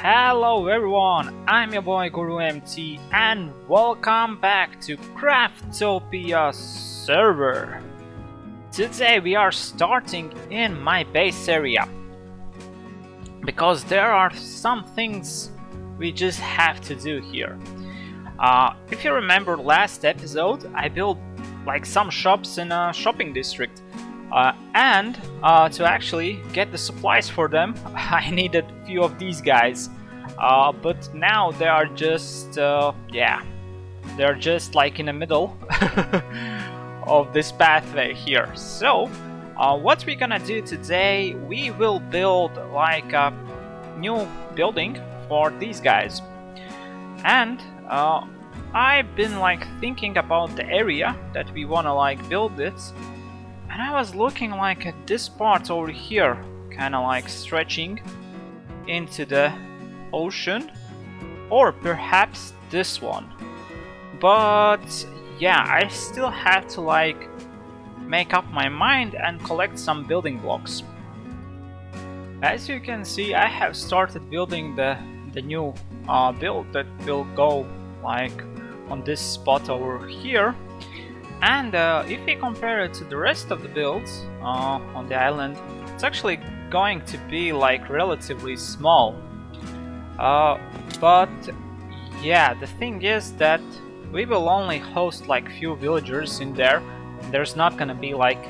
Hello everyone, I'm your boy Guru MT and welcome back to Craftopia server. Today we are starting in my base area because there are some things we just have to do here. If you remember last episode, I built like some shops in a shopping district. And to actually get the supplies for them, I needed a few of these guys. But now they are just, they're just like in the middle of this pathway here. So, what we're gonna do today, we will build like a new building for these guys. And I've been like thinking about the area that we wanna like build this. And I was looking like at this part over here, kind of like stretching into the ocean, or perhaps this one. But yeah, I still have to like make up my mind and collect some building blocks. As you can see, I have started building the new build that will go like on this spot over here. And if we compare it to the rest of the builds on the island, it's actually going to be like relatively small. But yeah, the thing is that we will only host like few villagers in there. There's not gonna be like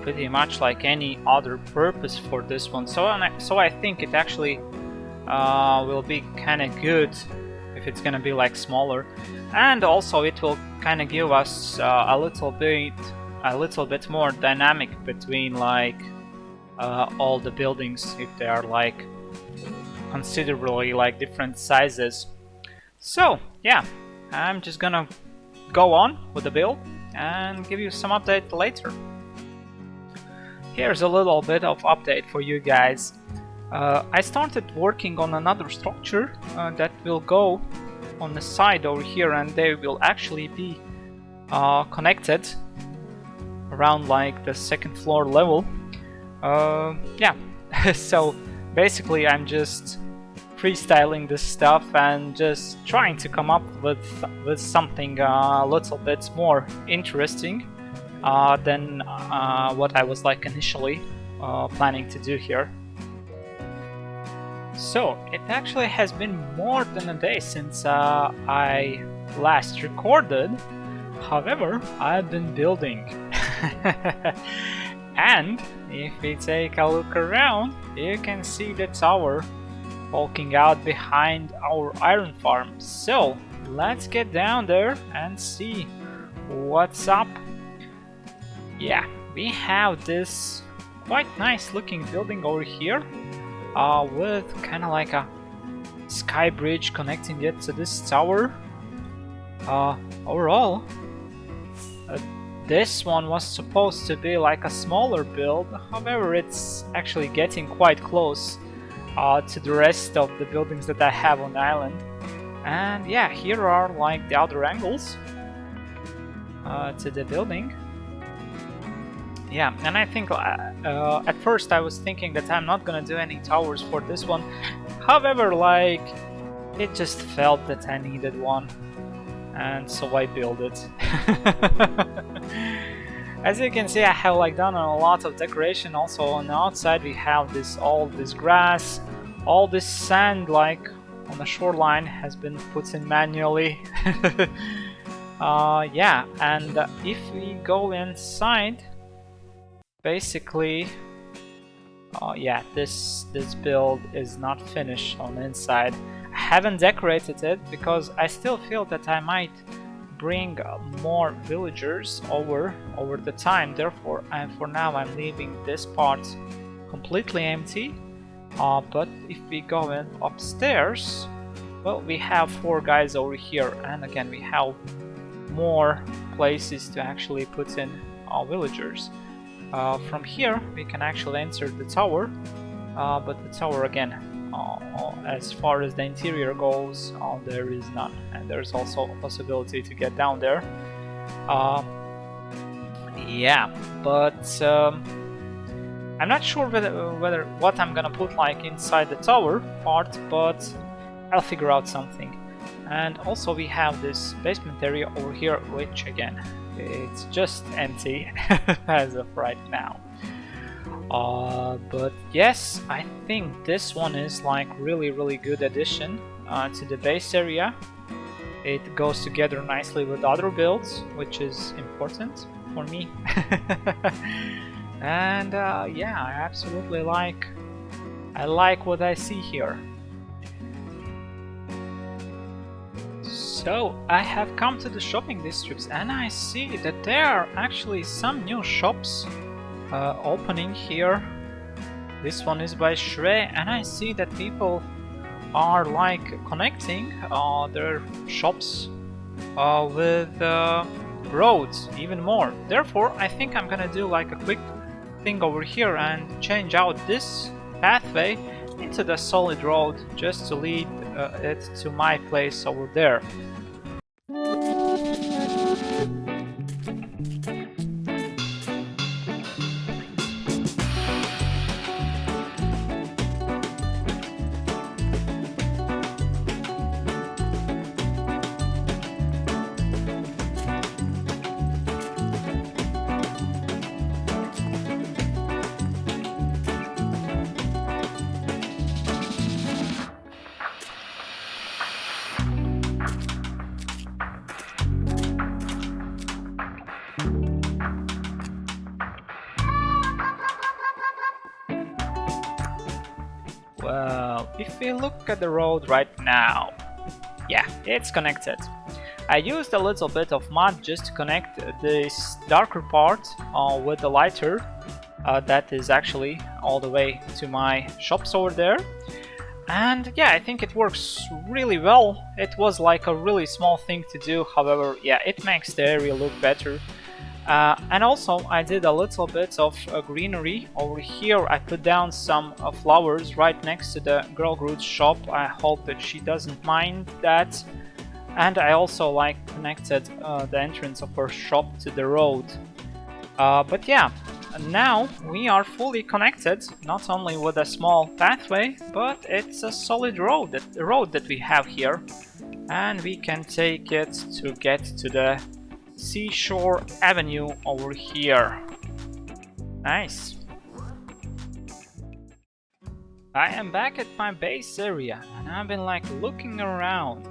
pretty much like any other purpose for this one. So I think it actually will be kind of good if it's gonna be like smaller, and also it will kind of give us a little bit more dynamic between like all the buildings if they are like considerably like different sizes. So yeah, I'm just gonna go on with the build and give you some update later. Here's a little bit of update for you guys. I started working on another structure that will go on the side over here, and they will actually be connected around like the second floor level. Yeah, so basically I'm just freestyling this stuff and just trying to come up with something a little bit more interesting than what I was like initially planning to do here. So, it actually has been more than a day since I last recorded. However, I've been building. And if we take a look around, you can see the tower poking out behind our iron farm. So, let's get down there and see what's up. Yeah, we have this quite nice looking building over here. With kind of like a sky bridge connecting it to this tower. Overall, this one was supposed to be like a smaller build. However, it's actually getting quite close to the rest of the buildings that I have on the island. And yeah, here are like the other angles to the building. Yeah, and I think at first I was thinking that I'm not gonna do any towers for this one. However, like, it just felt that I needed one, and so I built it. As you can see, I have like done a lot of decoration. Also on the outside we have all this grass, all this sand like on the shoreline has been put in manually. Yeah, and if we go inside, basically, yeah, this build is not finished on the inside. I haven't decorated it because I still feel that I might bring more villagers over the time. Therefore, for now I'm leaving this part completely empty. But if we go in upstairs, well, we have 4 guys over here, and again we have more places to actually put in our villagers. From here we can actually enter the tower, but the tower again, as far as the interior goes, there is none, and there's also a possibility to get down there. Yeah, but I'm not sure whether what I'm gonna put like inside the tower part, but I'll figure out something. And also we have this basement area over here, which again, it's just empty as of right now. But yes, I think this one is like really good addition to the base area. It goes together nicely with other builds, which is important for me. And yeah, I absolutely like what I see here. So I have come to the shopping districts and I see that there are actually some new shops opening here. This one is by Shrey, and I see that people are like connecting their shops with roads even more. Therefore, I think I'm gonna do like a quick thing over here and change out this pathway into the solid road just to lead it to my place over there. Well, if we look at the road right now, yeah, it's connected. I used a little bit of mud just to connect this darker part with the lighter that is actually all the way to my shops over there. And yeah, I think it works really well. It was like a really small thing to do, however, yeah, it makes the area look better. And also I did a little bit of greenery over here. I put down some flowers right next to the girl Groot's shop. I hope that she doesn't mind that. And I also like connected the entrance of her shop to the road. But yeah, now we are fully connected, not only with a small pathway, but it's a solid road that we have here. And we can take it to get to the Seashore Avenue over here. Nice. I am back at my base area and I've been like looking around.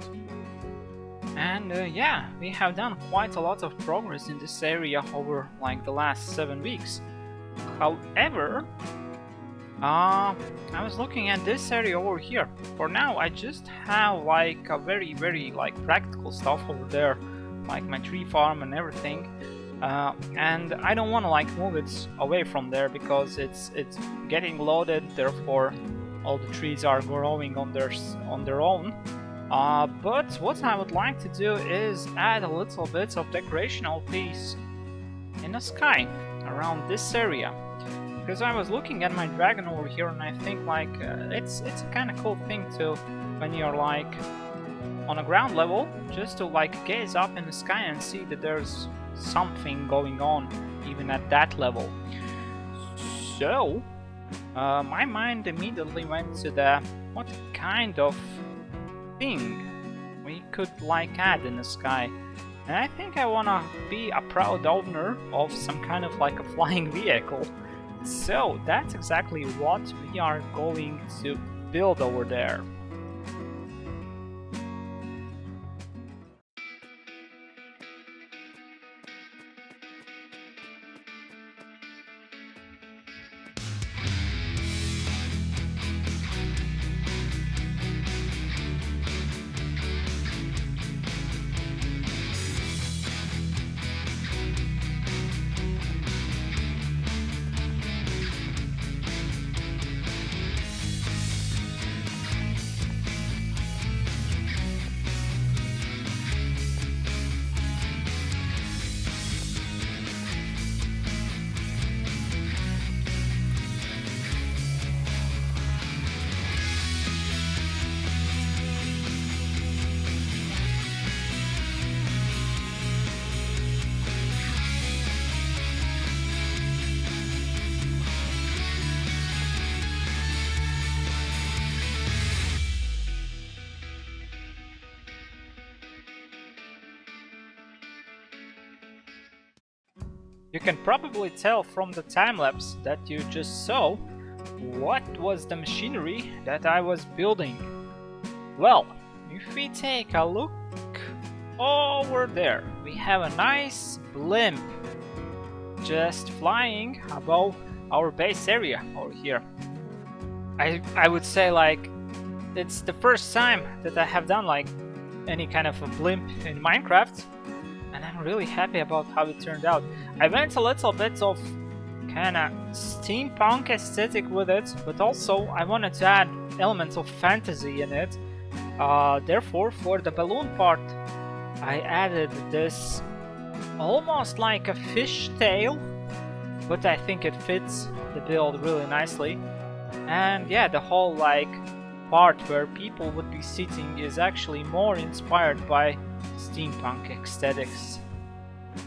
And yeah, we have done quite a lot of progress in this area over like the last 7 weeks. However, I was looking at this area over here. For now, I just have like a very like practical stuff over there, like my tree farm and everything, and I don't want to like move it away from there because it's getting loaded. Therefore, all the trees are growing on their own. But what I would like to do is add a little bit of decorational piece in the sky around this area, because I was looking at my dragon over here and I think like it's a kind of cool thing to, when you're like on a ground level, just to like gaze up in the sky and see that there's something going on even at that level. So my mind immediately went to the what kind of thing we could like add in the sky, and I think I wanna be a proud owner of some kind of like a flying vehicle. So that's exactly what we are going to build over there. you can probably tell from the time-lapse that you just saw what was the machinery that I was building. Well, if we take a look over there, we have a nice blimp just flying above our base area over here. I would say like it's the first time that I have done like any kind of a blimp in Minecraft, and I'm really happy about how it turned out. I went a little bit of kinda steampunk aesthetic with it, but also I wanted to add elements of fantasy in it. Therefore, for the balloon part, I added this almost like a fish tail, but I think it fits the build really nicely. And yeah, the whole like part where people would be sitting is actually more inspired by steampunk aesthetics.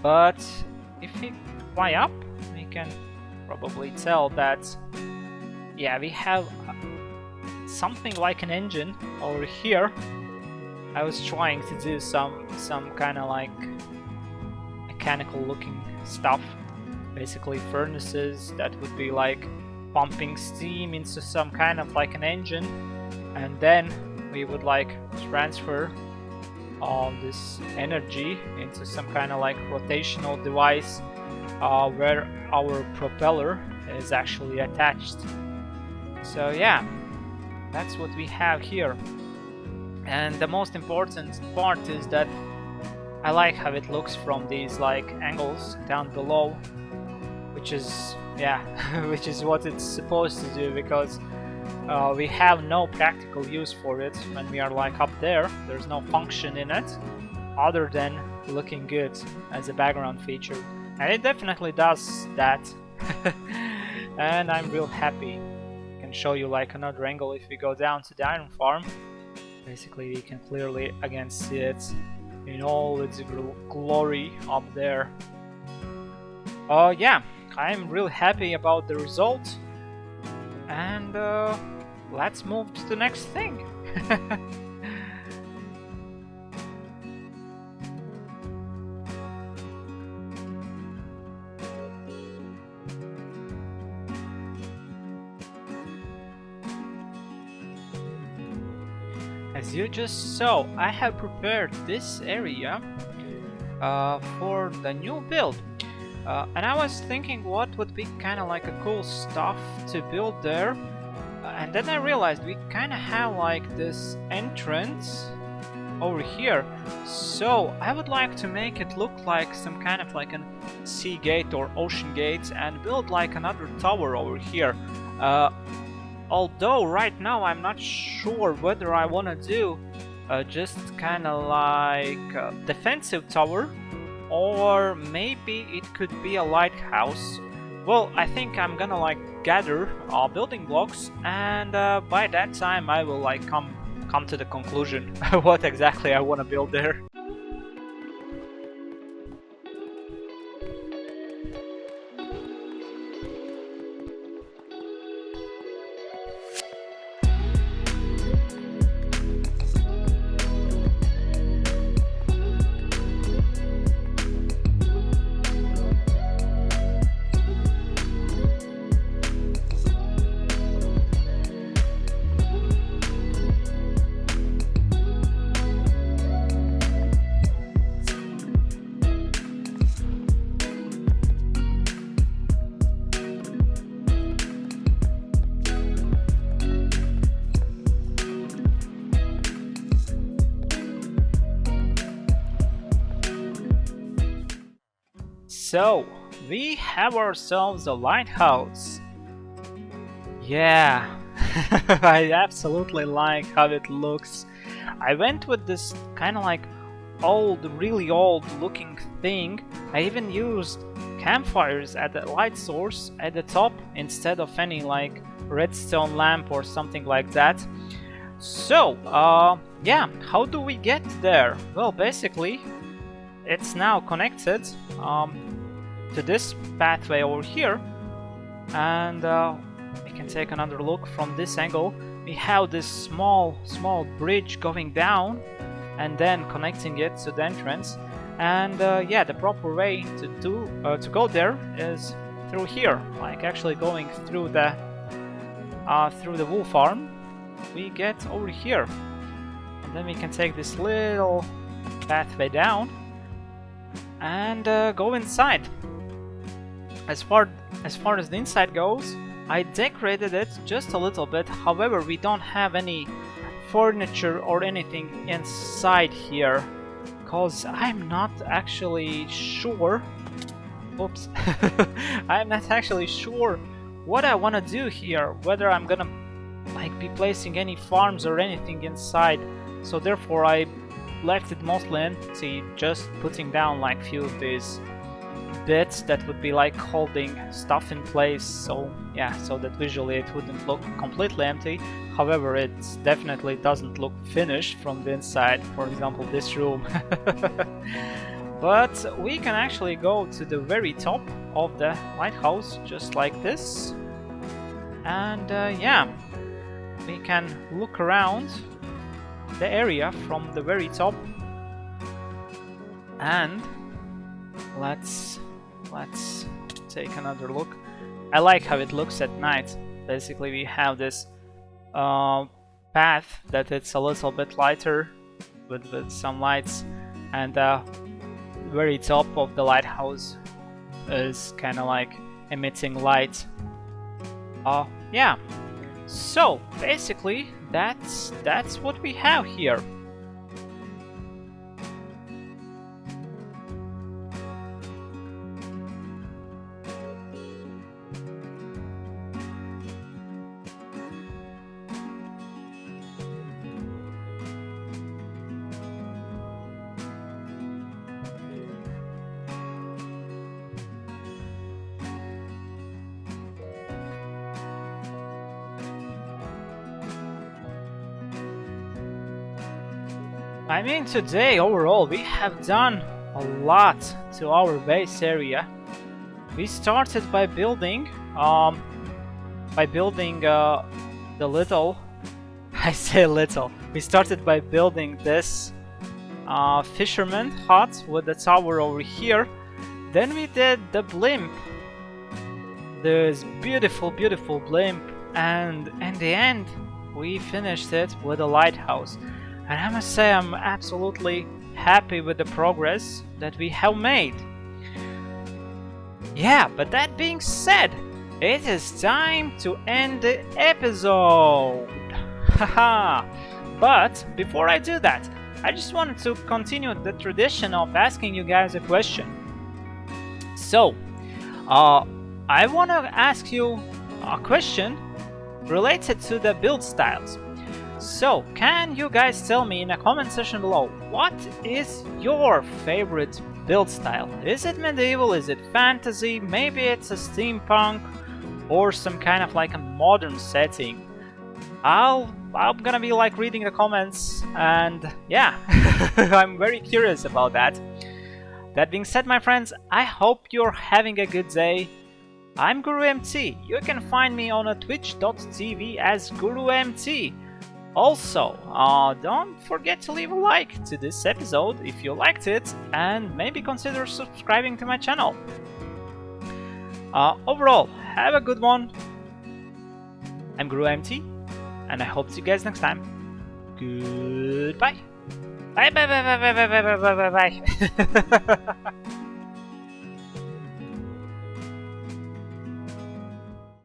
But if we fly up, we can probably tell that yeah, we have something like an engine over here. I was trying to do some kind of like mechanical looking stuff, basically furnaces that would be like pumping steam into some kind of like an engine, and then we would like transfer all this energy into some kind of like rotational device where our propeller is actually attached. So yeah, that's what we have here. And the most important part is that I like how it looks from these like angles down below, which is yeah which is what it's supposed to do, because we have no practical use for it when we are like up there. There's no function in it other than looking good as a background feature, and it definitely does that. And I'm real happy. I can show you like another angle. If we go down to the iron farm, basically we can clearly again see it in all its glory up there. Yeah, I'm real happy about the result, and let's move to the next thing. As you just saw, I have prepared this area for the new build. And I was thinking what would be kind of like a cool stuff to build there, and then I realized we kind of have like this entrance over here, so I would like to make it look like some kind of like a sea gate or ocean gate and build like another tower over here. Although right now I'm not sure whether I want to do just kind of like a defensive tower, or maybe it could be a lighthouse. Well, I think I'm gonna like gather building blocks, and by that time I will like come to the conclusion what exactly I want to build there. So, we have ourselves a lighthouse. Yeah, I absolutely like how it looks. I went with this kind of like old, really old looking thing. I even used campfires at the light source at the top instead of any like redstone lamp or something like that. So, yeah, how do we get there? Well, basically, it's now connected to this pathway over here, and we can take another look from this angle. We have this small bridge going down and then connecting it to the entrance. And yeah, the proper way to go there is through here, like actually going through the wool farm. We get over here, and then we can take this little pathway down and go inside. As far as the inside goes, I decorated it just a little bit. However, we don't have any furniture or anything inside here, because I'm not actually sure. Oops. I'm not actually sure what I want to do here, whether I'm gonna like be placing any farms or anything inside. So therefore I left it mostly empty, just putting down like few of these bits that would be like holding stuff in place, so yeah, so that visually it wouldn't look completely empty. However, it definitely doesn't look finished from the inside, for example this room. But we can actually go to the very top of the lighthouse just like this, and yeah, we can look around the area from the very top. And let's take another look. I like how it looks at night. Basically we have this path that it's a little bit lighter with some lights, and very top of the lighthouse is kind of like emitting light. Yeah, so basically that's what we have here. I mean, today overall we have done a lot to our base area. We started by building the little I say little. We started by building this fisherman hut with the tower over here. Then we did the blimp, this beautiful blimp, and in the end we finished it with a lighthouse. And I must say I'm absolutely happy with the progress that we have made. Yeah, but that being said, it is time to end the episode. Haha. But before I do that, I just wanted to continue the tradition of asking you guys a question. So, I want to ask you a question related to the build styles. So, can you guys tell me in the comment section below, what is your favorite build style? Is it medieval? Is it fantasy? Maybe it's a steampunk or some kind of like a modern setting. I'm gonna be like reading the comments, and yeah, I'm very curious about that. That being said, my friends, I hope you're having a good day. I'm GuruMT. You can find me on twitch.tv as GuruMT. Also, don't forget to leave a like to this episode if you liked it, and maybe consider subscribing to my channel. Overall, have a good one. I'm GuruMT, and I hope to see you guys next time. Goodbye. Bye bye bye bye bye bye bye bye bye bye.